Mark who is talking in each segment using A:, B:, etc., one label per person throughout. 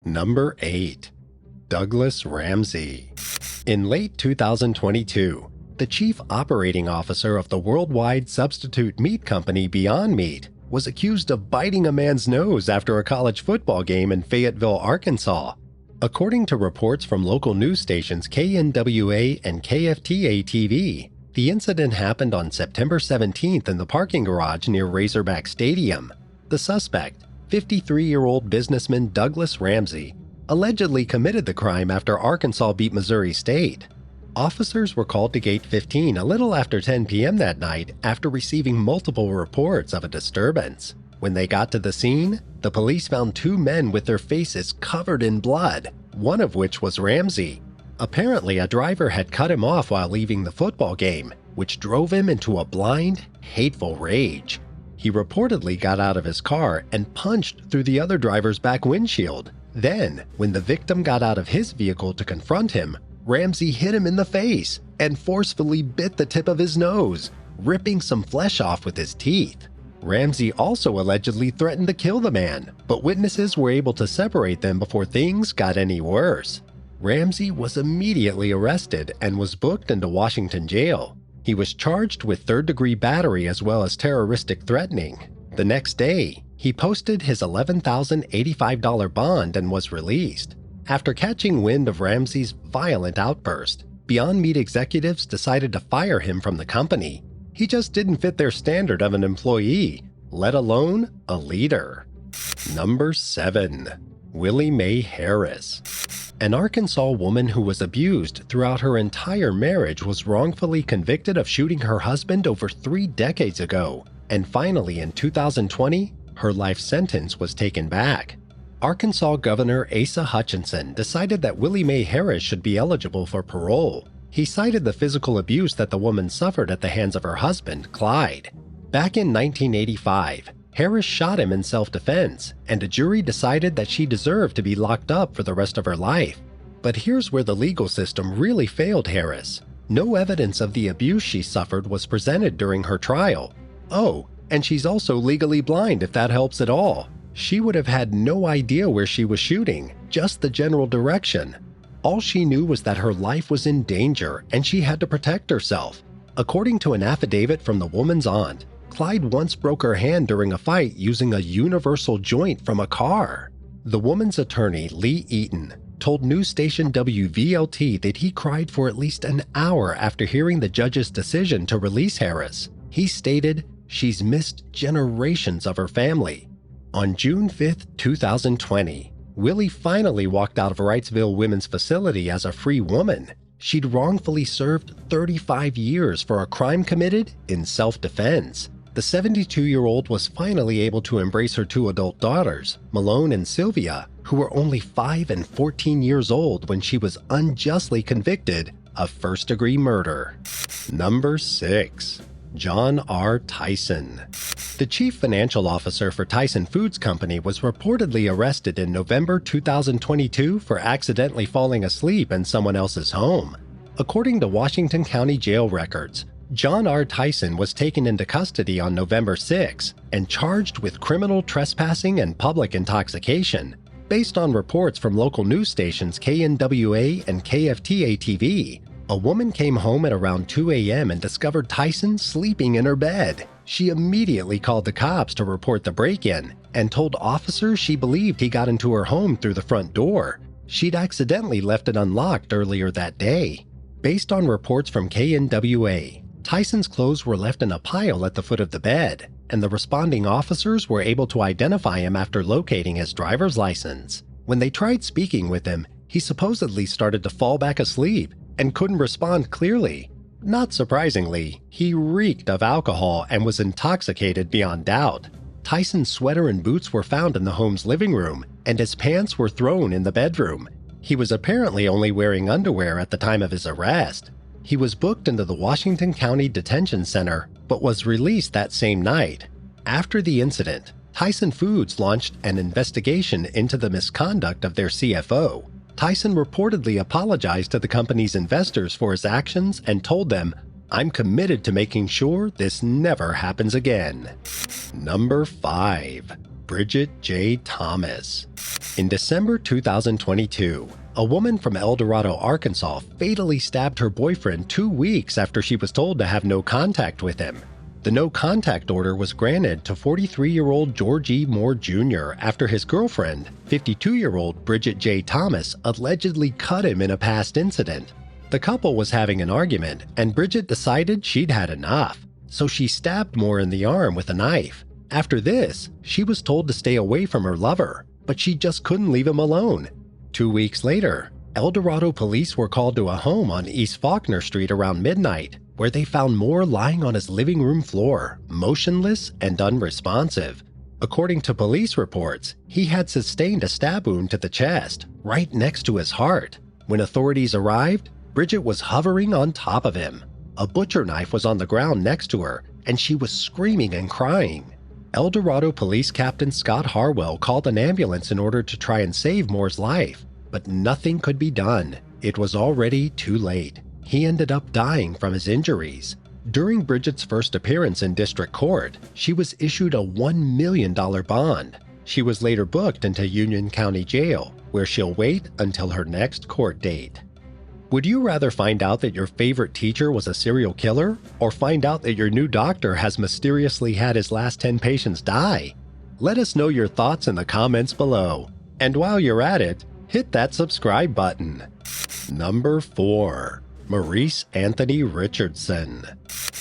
A: Number 8. Douglas Ramsey. In late 2022, the chief operating officer of the worldwide substitute meat company Beyond Meat was accused of biting a man's nose after a college football game in Fayetteville, Arkansas. According to reports from local news stations KNWA and KFTA-TV, the incident happened on September 17th in the parking garage near Razorback Stadium. The suspect, 53-year-old businessman Douglas Ramsey, allegedly committed the crime after Arkansas beat Missouri State. Officers were called to Gate 15 a little after 10 p.m. that night after receiving multiple reports of a disturbance. When they got to the scene, the police found two men with their faces covered in blood, one of which was Ramsey. Apparently, a driver had cut him off while leaving the football game, which drove him into a blind, hateful rage. He reportedly got out of his car and punched through the other driver's back windshield. Then, when the victim got out of his vehicle to confront him, Ramsey hit him in the face and forcefully bit the tip of his nose, ripping some flesh off with his teeth. Ramsey also allegedly threatened to kill the man, but witnesses were able to separate them before things got any worse. Ramsey was immediately arrested and was booked into Washington jail. He was charged with third-degree battery as well as terroristic threatening. The next day, he posted his $11,085 bond and was released. After catching wind of Ramsey's violent outburst, Beyond Meat executives decided to fire him from the company. He just didn't fit their standard of an employee, let alone a leader. Number 7. Willie Mae Harris. An Arkansas woman who was abused throughout her entire marriage was wrongfully convicted of shooting her husband over 3 decades ago, and finally in 2020, her life sentence was taken back. Arkansas Governor Asa Hutchinson decided that Willie Mae Harris should be eligible for parole. He cited the physical abuse that the woman suffered at the hands of her husband, Clyde. Back in 1985, Harris shot him in self-defense, and a jury decided that she deserved to be locked up for the rest of her life. But here's where the legal system really failed Harris. No evidence of the abuse she suffered was presented during her trial. Oh, and she's also legally blind if that helps at all. She would have had no idea where she was shooting, just the general direction. All she knew was that her life was in danger and she had to protect herself. According to an affidavit from the woman's aunt, Clyde once broke her hand during a fight using a universal joint from a car. The woman's attorney, Lee Eaton, told news station WVLT that he cried for at least an hour after hearing the judge's decision to release Harris. He stated, "She's missed generations of her family." On June 5, 2020, Willie finally walked out of Wrightsville Women's Facility as a free woman. She'd wrongfully served 35 years for a crime committed in self-defense. The 72-year-old was finally able to embrace her 2 adult daughters, Malone and Sylvia, who were only 5 and 14 years old when she was unjustly convicted of first-degree murder. Number 6. John R. Tyson. The chief financial officer for Tyson Foods Company was reportedly arrested in November 2022 for accidentally falling asleep in someone else's home. According to Washington County jail records, John R. Tyson was taken into custody on November 6 and charged with criminal trespassing and public intoxication. Based on reports from local news stations KNWA and KFTA-TV, a woman came home at around 2 a.m. and discovered Tyson sleeping in her bed. She immediately called the cops to report the break-in and told officers she believed he got into her home through the front door. She'd accidentally left it unlocked earlier that day. Based on reports from KNWA, Tyson's clothes were left in a pile at the foot of the bed, and the responding officers were able to identify him after locating his driver's license. When they tried speaking with him, he supposedly started to fall back asleep and couldn't respond clearly. Not surprisingly, he reeked of alcohol and was intoxicated beyond doubt. Tyson's sweater and boots were found in the home's living room, and his pants were thrown in the bedroom. He was apparently only wearing underwear at the time of his arrest. He was booked into the Washington County Detention Center, but was released that same night. After the incident, Tyson Foods launched an investigation into the misconduct of their CFO. Tyson reportedly apologized to the company's investors for his actions and told them, "I'm committed to making sure this never happens again." Number 5. Bridget J. Thomas. In December 2022, a woman from El Dorado, Arkansas fatally stabbed her boyfriend 2 weeks after she was told to have no contact with him. The no-contact order was granted to 43-year-old George E. Moore Jr. after his girlfriend, 52-year-old Bridget J. Thomas, allegedly cut him in a past incident. The couple was having an argument, and Bridget decided she'd had enough, so she stabbed Moore in the arm with a knife. After this, she was told to stay away from her lover, but she just couldn't leave him alone. 2 weeks later, El Dorado police were called to a home on East Faulkner Street around midnight, where they found Moore lying on his living room floor, motionless and unresponsive. According to police reports, he had sustained a stab wound to the chest, right next to his heart. When authorities arrived, Bridget was hovering on top of him. A butcher knife was on the ground next to her, and she was screaming and crying. El Dorado Police Captain Scott Harwell called an ambulance in order to try and save Moore's life, but nothing could be done. It was already too late. He ended up dying from his injuries. During Bridget's first appearance in district court, she was issued a $1 million bond. She was later booked into Union County Jail, where she'll wait until her next court date. Would you rather find out that your favorite teacher was a serial killer, or find out that your new doctor has mysteriously had his last 10 patients die? Let us know your thoughts in the comments below. And while you're at it, hit that subscribe button. Number 4. Maurice Anthony Richardson.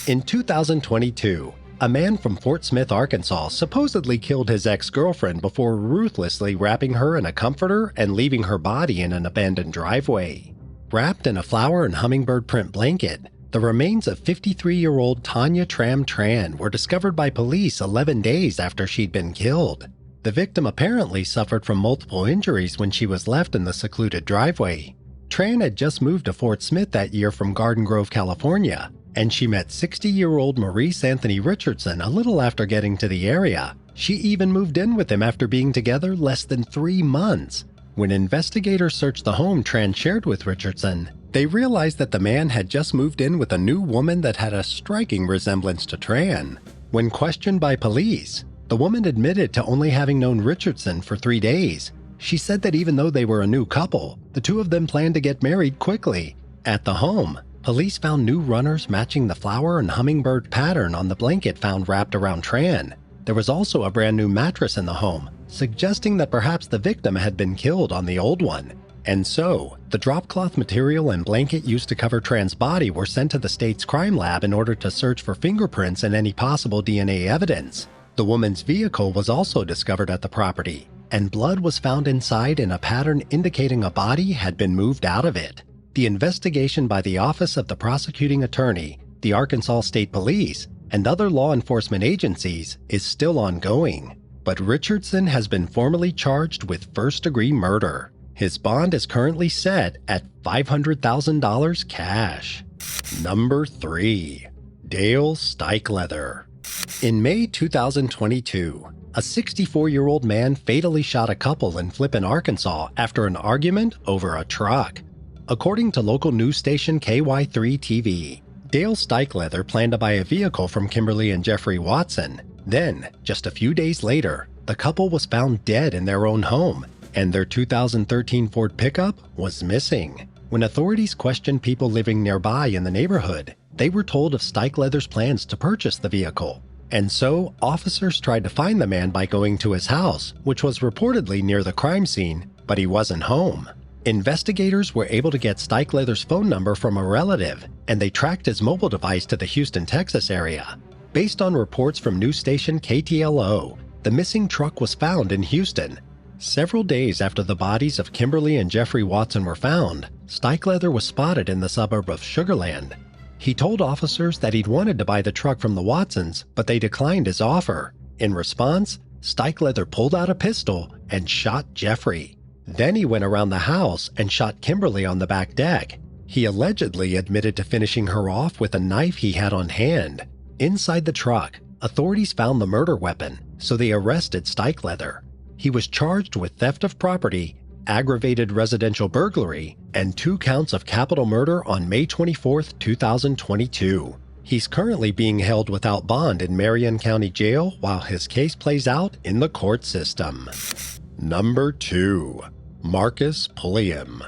A: In 2022, a man from Fort Smith, Arkansas supposedly killed his ex-girlfriend before ruthlessly wrapping her in a comforter and leaving her body in an abandoned driveway. Wrapped in a flower and hummingbird print blanket, the remains of 53-year-old Tanya Tram Tran were discovered by police 11 days after she'd been killed. The victim apparently suffered from multiple injuries when she was left in the secluded driveway. Tran had just moved to Fort Smith that year from Garden Grove, California, and she met 60-year-old Maurice Anthony Richardson a little after getting to the area. She even moved in with him after being together less than 3 months. When investigators searched the home Tran shared with Richardson, they realized that the man had just moved in with a new woman that had a striking resemblance to Tran. When questioned by police, the woman admitted to only having known Richardson for 3 days. She said that even though they were a new couple, the two of them planned to get married quickly. At the home, police found new runners matching the flower and hummingbird pattern on the blanket found wrapped around Tran. There was also a brand new mattress in the home, suggesting that perhaps the victim had been killed on the old one. And so, the drop cloth material and blanket used to cover Tran's body were sent to the state's crime lab in order to search for fingerprints and any possible DNA evidence. The woman's vehicle was also discovered at the property, and blood was found inside in a pattern indicating a body had been moved out of it. The investigation by the Office of the Prosecuting Attorney, the Arkansas State Police, and other law enforcement agencies is still ongoing. But Richardson has been formally charged with first-degree murder. His bond is currently set at $500,000 cash. Number 3. Dale Stikeleather. In May 2022, a 64-year-old man fatally shot a couple in Flippin, Arkansas after an argument over a truck. According to local news station KY3-TV, Dale Stikeleather planned to buy a vehicle from Kimberly and Jeffrey Watson. Then, just a few days later, the couple was found dead in their own home, and their 2013 Ford pickup was missing. When authorities questioned people living nearby in the neighborhood, they were told of Stikeleather's plans to purchase the vehicle. And so, officers tried to find the man by going to his house, which was reportedly near the crime scene, but he wasn't home. Investigators were able to get Stikeleather's phone number from a relative, and they tracked his mobile device to the Houston, Texas area. Based on reports from news station KTLO, the missing truck was found in Houston. Several days after the bodies of Kimberly and Jeffrey Watson were found, Stikeleather was spotted in the suburb of Sugar Land. He told officers that he'd wanted to buy the truck from the Watsons, but they declined his offer. In response, Stikeleather pulled out a pistol and shot Jeffrey. Then he went around the house and shot Kimberly on the back deck. He allegedly admitted to finishing her off with a knife he had on hand. Inside the truck, authorities found the murder weapon, so they arrested Stikeleather. He was charged with theft of property, aggravated residential burglary, and 2 counts of capital murder on May 24, 2022. He's currently being held without bond in Marion County Jail while his case plays out in the court system. Number 2. Marcus Pulliam.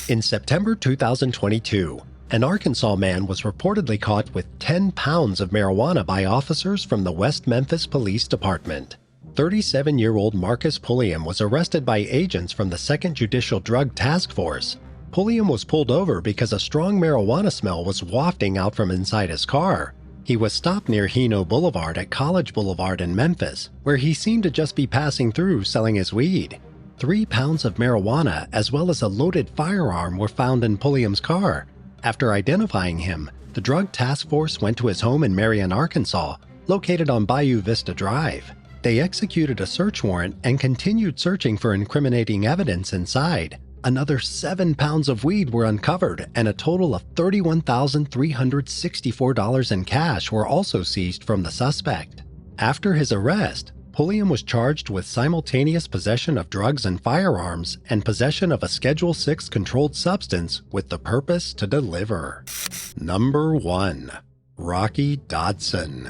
A: In September 2022, an Arkansas man was reportedly caught with 10 pounds of marijuana by officers from the West Memphis Police Department. 37-year-old Marcus Pulliam was arrested by agents from the 2nd Judicial Drug Task Force. Pulliam was pulled over because a strong marijuana smell was wafting out from inside his car. He was stopped near Hino Boulevard at College Boulevard in Memphis, where he seemed to just be passing through selling his weed. 3 pounds of marijuana as well as a loaded firearm were found in Pulliam's car. After identifying him, the Drug Task Force went to his home in Marion, Arkansas, located on Bayou Vista Drive. They executed a search warrant and continued searching for incriminating evidence inside. Another 7 pounds of weed were uncovered, and a total of $31,364 in cash were also seized from the suspect. After his arrest, Pulliam was charged with simultaneous possession of drugs and firearms and possession of a Schedule 6 controlled substance with the purpose to deliver. Number 1. Rocky Dodson.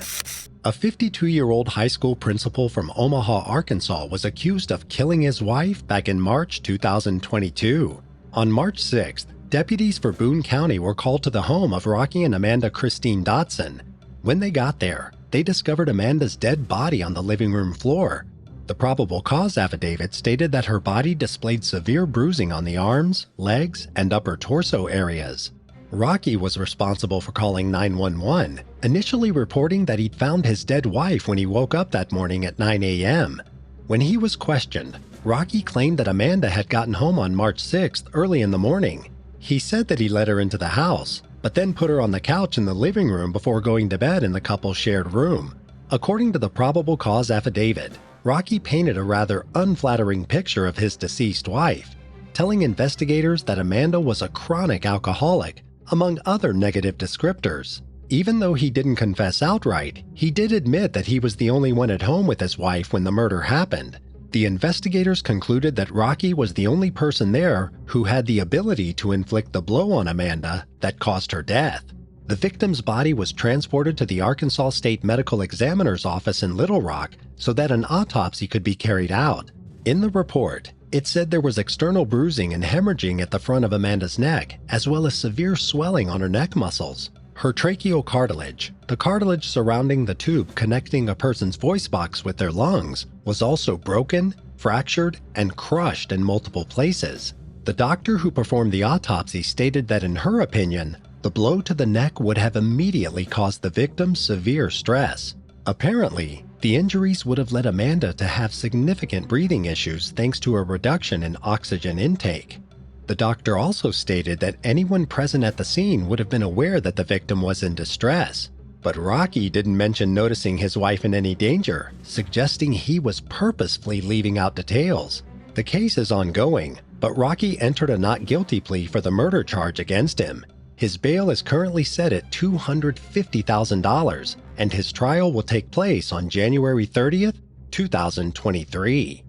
A: A 52-year-old high school principal from Omaha, Arkansas was accused of killing his wife back in March 2022. On March 6th, deputies for Boone County were called to the home of Rocky and Amanda Christine Dodson. When they got there, they discovered Amanda's dead body on the living room floor. The probable cause affidavit stated that her body displayed severe bruising on the arms, legs, and upper torso areas. Rocky was responsible for calling 911, initially reporting that he'd found his dead wife when he woke up that morning at 9 a.m. When he was questioned, Rocky claimed that Amanda had gotten home on March 6th early in the morning. He said that he let her into the house, but then put her on the couch in the living room before going to bed in the couple's shared room. According to the probable cause affidavit, Rocky painted a rather unflattering picture of his deceased wife, telling investigators that Amanda was a chronic alcoholic, among other negative descriptors. Even though he didn't confess outright, he did admit that he was the only one at home with his wife when the murder happened. The investigators concluded that Rocky was the only person there who had the ability to inflict the blow on Amanda that caused her death. The victim's body was transported to the Arkansas State Medical Examiner's office in Little Rock so that an autopsy could be carried out. In the report, it said there was external bruising and hemorrhaging at the front of Amanda's neck, as well as severe swelling on her neck muscles. Her tracheal cartilage, the cartilage surrounding the tube connecting a person's voice box with their lungs, was also broken, fractured, and crushed in multiple places. The doctor who performed the autopsy stated that in her opinion, the blow to the neck would have immediately caused the victim severe stress. Apparently, the injuries would have led Amanda to have significant breathing issues thanks to a reduction in oxygen intake. The doctor also stated that anyone present at the scene would have been aware that the victim was in distress. But Rocky didn't mention noticing his wife in any danger, suggesting he was purposefully leaving out details. The case is ongoing, but Rocky entered a not guilty plea for the murder charge against him. His bail is currently set at $250,000, and his trial will take place on January 30th, 2023.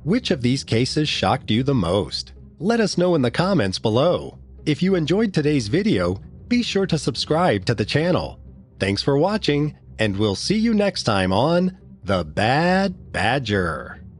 A: Which of these cases shocked you the most? Let us know in the comments below. If you enjoyed today's video, be sure to subscribe to the channel. Thanks for watching, and we'll see you next time on The Bad Badger.